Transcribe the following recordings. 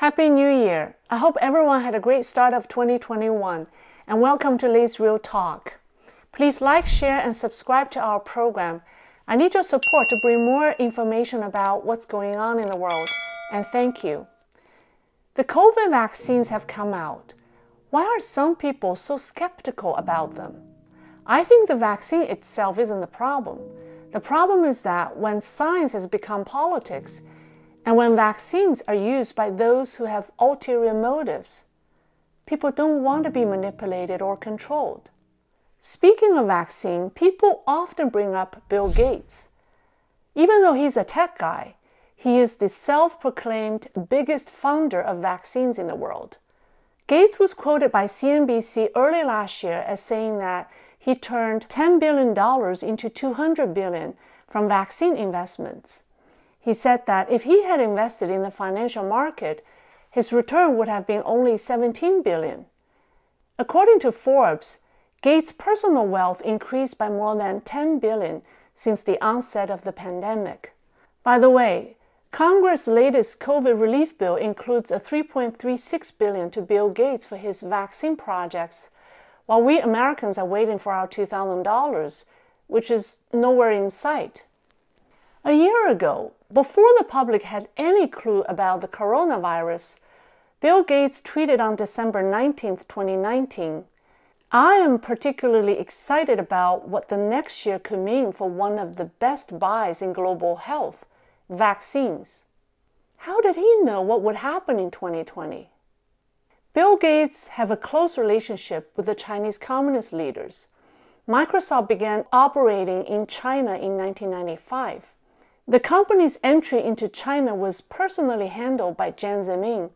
Happy New Year! I hope everyone had a great start of 2021, and welcome to Lei's Real Talk. Please like, share, and subscribe to our program. I need your support to bring more information about what's going on in the world, and thank you. The COVID vaccines have come out. Why are some people so skeptical about them? I think the vaccine itself isn't the problem. The problem is that when science has become politics, and when vaccines are used by those who have ulterior motives, people don't want to be manipulated or controlled. Speaking of vaccine, people often bring up Bill Gates. Even though he's a tech guy, he is the self-proclaimed biggest funder of vaccines in the world. Gates was quoted by CNBC early last year as saying that he turned $10 billion into $200 billion from vaccine investments. He said that if he had invested in the financial market, his return would have been only $17 billion. According to Forbes, Gates' personal wealth increased by more than $10 billion since the onset of the pandemic. By the way, Congress' latest COVID relief bill includes a $3.36 billion to Bill Gates for his vaccine projects, while we Americans are waiting for our $2,000, which is nowhere in sight. A year ago, before the public had any clue about the coronavirus, Bill Gates tweeted on December 19, 2019, "I am particularly excited about what the next year could mean for one of the best buys in global health, vaccines." How did he know what would happen in 2020? Bill Gates has a close relationship with the Chinese Communist leaders. Microsoft began operating in China in 1995. The company's entry into China was personally handled by Jiang Zemin,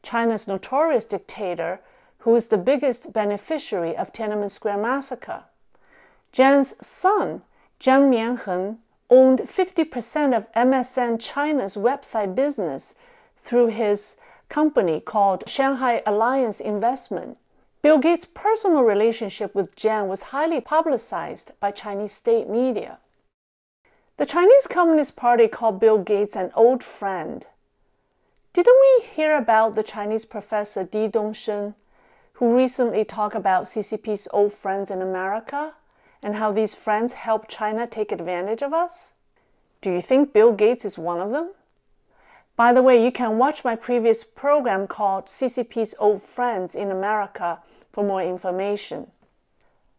China's notorious dictator, who is the biggest beneficiary of Tiananmen Square massacre. Jiang's son, Jiang Mianheng, owned 50% of MSN China's website business through his company called Shanghai Alliance Investment. Bill Gates' personal relationship with Jiang was highly publicized by Chinese state media. The Chinese Communist Party called Bill Gates an old friend. Didn't we hear about the Chinese professor Di Dongsheng, who recently talked about CCP's old friends in America and how these friends help China take advantage of us? Do you think Bill Gates is one of them? By the way, you can watch my previous program called CCP's Old Friends in America for more information.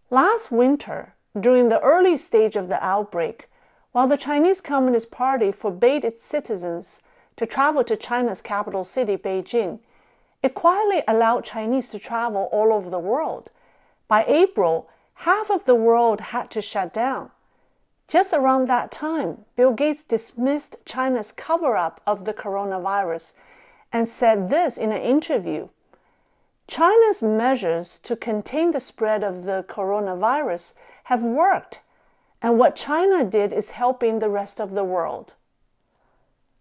Last winter, during the early stage of the outbreak, while the Chinese Communist Party forbade its citizens to travel to China's capital city, Beijing, it quietly allowed Chinese to travel all over the world. By April, half of the world had to shut down. Just around that time, Bill Gates dismissed China's cover-up of the coronavirus and said this in an interview: "China's measures to contain the spread of the coronavirus have worked, and what China did is helping the rest of the world."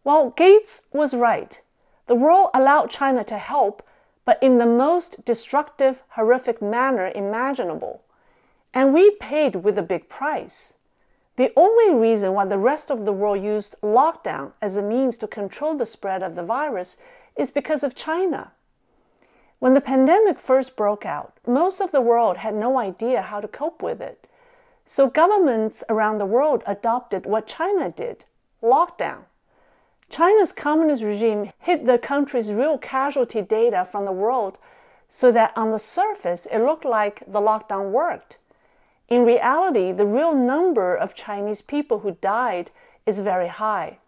Well, Gates was right. The world allowed China to help, but in the most destructive, horrific manner imaginable. And we paid with a big price. The only reason why the rest of the world used lockdown as a means to control the spread of the virus is because of China. When the pandemic first broke out, most of the world had no idea how to cope with it. So governments around the world adopted what China did: lockdown. China's communist regime hid the country's real casualty data from the world so that on the surface it looked like the lockdown worked. In reality, the real number of Chinese people who died is very high.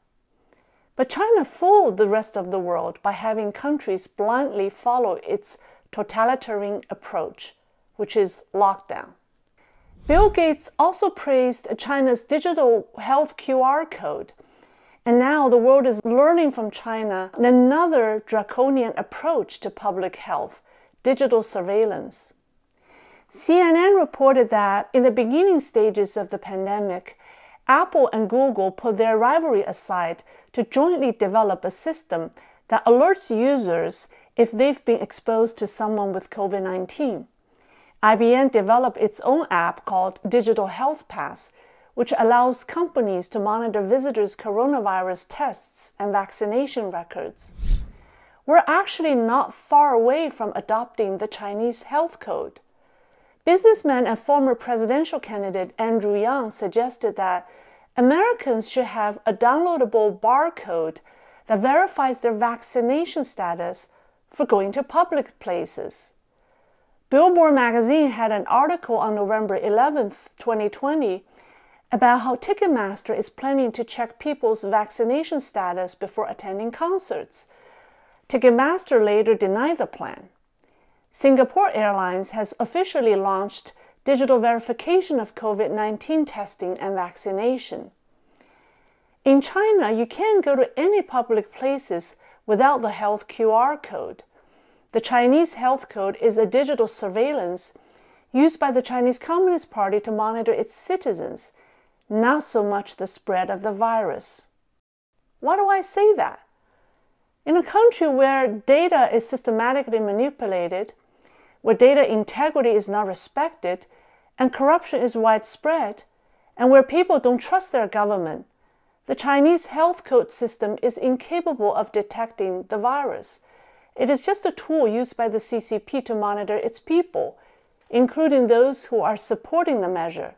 But China fooled the rest of the world by having countries blindly follow its totalitarian approach, which is lockdown. Bill Gates also praised China's digital health QR code. And now the world is learning from China another draconian approach to public health: digital surveillance. CNN reported that in the beginning stages of the pandemic, Apple and Google put their rivalry aside to jointly develop a system that alerts users if they've been exposed to someone with COVID-19. IBM developed its own app called Digital Health Pass, which allows companies to monitor visitors' coronavirus tests and vaccination records. we're actually not far away from adopting the Chinese health code. Businessman and former presidential candidate Andrew Yang suggested that Americans should have a downloadable barcode that verifies their vaccination status for going to public places. Billboard magazine had an article on November 11, 2020, about how Ticketmaster is planning to check people's vaccination status before attending concerts. Ticketmaster later denied the plan. Singapore Airlines has officially launched digital verification of COVID-19 testing and vaccination. In China, you can't go to any public places without the health QR code. The Chinese health code is a digital surveillance used by the Chinese Communist Party to monitor its citizens, not so much the spread of the virus. Why do I say that? In a country where data is systematically manipulated, where data integrity is not respected, and corruption is widespread, and where people don't trust their government, the Chinese health code system is incapable of detecting the virus. It is just a tool used by the CCP to monitor its people, including those who are supporting the measure.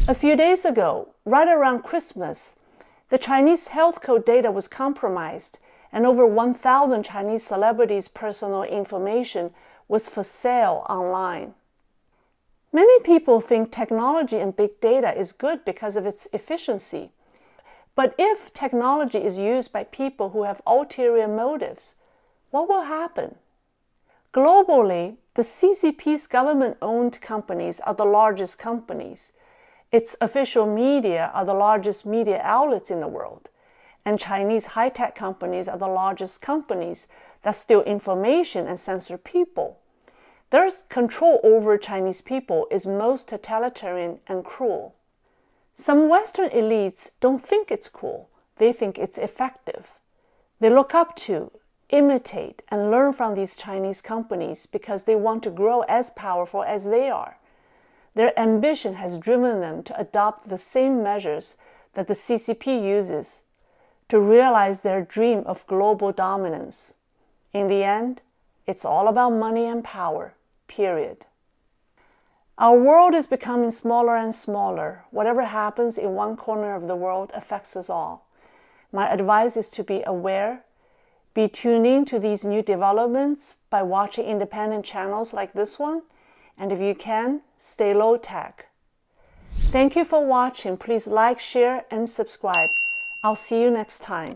A few days ago, right around Christmas, the Chinese health code data was compromised, and over 1,000 Chinese celebrities' personal information was for sale online. Many people think technology and big data is good because of its efficiency. But if technology is used by people who have ulterior motives, what will happen? Globally, the CCP's government-owned companies are the largest companies. Its official media are the largest media outlets in the world. And Chinese high-tech companies are the largest companies that steal information and censor people. Their control over Chinese people is most totalitarian and cruel. Some Western elites don't think it's cool. They think it's effective. They look up to, imitate, and learn from these Chinese companies because they want to grow as powerful as they are. Their ambition has driven them to adopt the same measures that the CCP uses to realize their dream of global dominance. In the end, it's all about money and power, period. Our world is becoming smaller and smaller. Whatever happens in one corner of the world affects us all. My advice is to be aware, be tuned in to these new developments by watching independent channels like this one, and if you can, stay low tech. Thank you for watching. Please like, share, and subscribe. I'll see you next time.